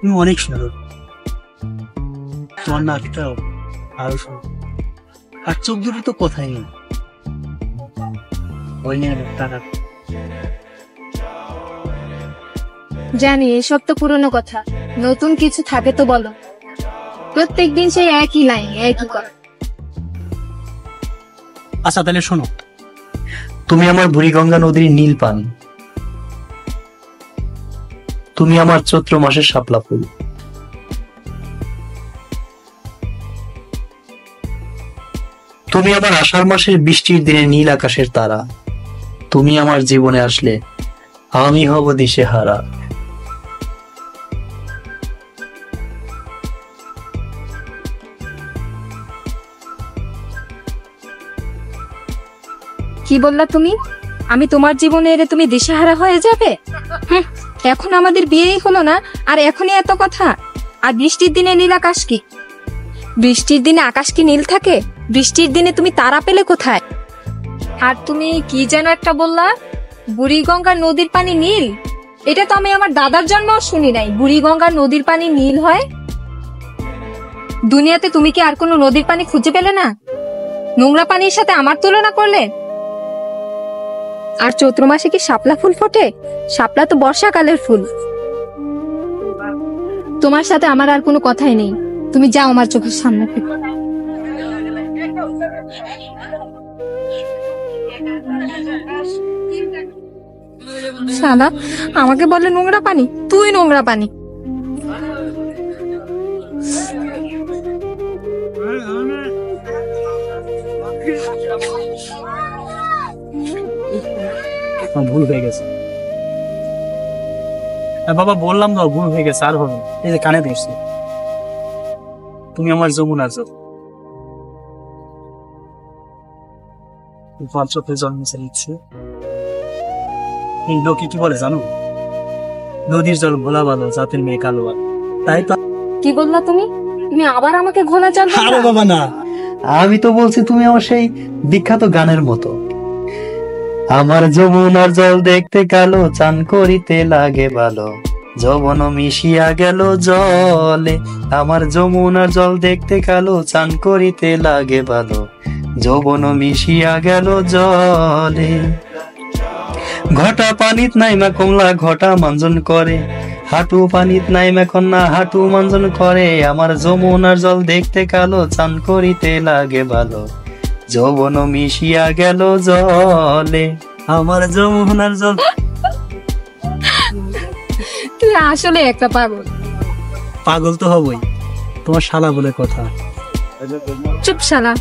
তুমি অনেক সুন্দর, তোমার নাকটাও আরো সুন্দর, আর চোখ দুটো তো কথাই নেই। ওই নিয়ে টাকা জানি এসব তো পুরনো কথা, নতুন কিছু থাকে তো বলো। প্রত্যেকদিন সেই একই লাইন, একই কথা। আচ্ছা তাহলে শোনো, তুমি আমার বুড়িগঙ্গা নদীর নীল পানি, তুমি আমার চৈত্র মাসের শাপলা ফুল, তুমি আমার আষাঢ় মাসের বৃষ্টির দিনে নীল আকাশের তারা, তুমি আমার জীবনে আসলে আমি হব দিশেহারা। কি বললা তুমি? আমি তোমার জীবনে এলে তুমি দিশেহারা হয়ে যাবে? এখন আমাদের বিয়েই হলো না, আর এখনই এত কথা। আর বৃষ্টির দিনে নীল আকাশ কি? বৃষ্টির দিনে আকাশ কি নীল থাকে? বৃষ্টির দিনে তুমি তারা পেলে কোথায়? আর তুমি কি যেন একটা বললা, বুড়িগঙ্গা নদীর পানি নীল? এটা তো আমি আমার দাদার জন্যও শুনি নাই, বুড়িগঙ্গা নদীর পানি নীল হয়। দুনিয়াতে তুমি কি আর কোনো নদীর পানি খুঁজে পেলে না? নোংরা পানির সাথে আমার তুলনা করলে? আর চৈত্র মাসে কি শাপলা ফুল ফোটে? শাপলা তো বর্ষাকালের ফুল। তোমার সাথে আমার আর কোনো কথাই নেই, তুমি যাও আমার চোখের সামনে থেকে। শালা আমাকে বলে নোংরা পানি, তুই নোংরা পানি। ভুল হয়ে গেছে বাবা, বললাম তো ভুল হয়ে গেছে, আর হবে। এই যে কানে ধরছে, তুমি আমার যমুনার জল, চোখে জল মিশে দিচ্ছে। এই লোকে কি বলে জানো, নদীর জল ভোলা ভালো, জাতের মেয়ে কালো। তাই তো। কি বললা তুমি? তুমি আবার আমাকে ঘোলা চাল? আরে বাবা না, আমি তো বলছি তুমি আমার সেই বিখ্যাত গানের মতো, আমার যমুনার জল দেখতে কালো, চান করিতে লাগে ভালো, যৌবন মিশিয়া গেল জলে। আমার যমুনার জল দেখতে কালো, চান করিতে লাগে ভালো, যৌবন মিশিয়া গেল জলে। ঘটা পানিত নাইমা কমলা ঘটা মাঞ্জন করে, হাঁটু পানিত নাইমা কন্যা হাঁটু মাঞ্জন করে। আমার যমুনার জল দেখতে কালো, চান করিতে লাগে ভালো, যৌবন মিশিয়া গেল জলে। আমার যমুনার জল। তুই আসলে একটা পাগল। পাগল তো হবই, তোমার শালা বলে কথা। চুপ শালা।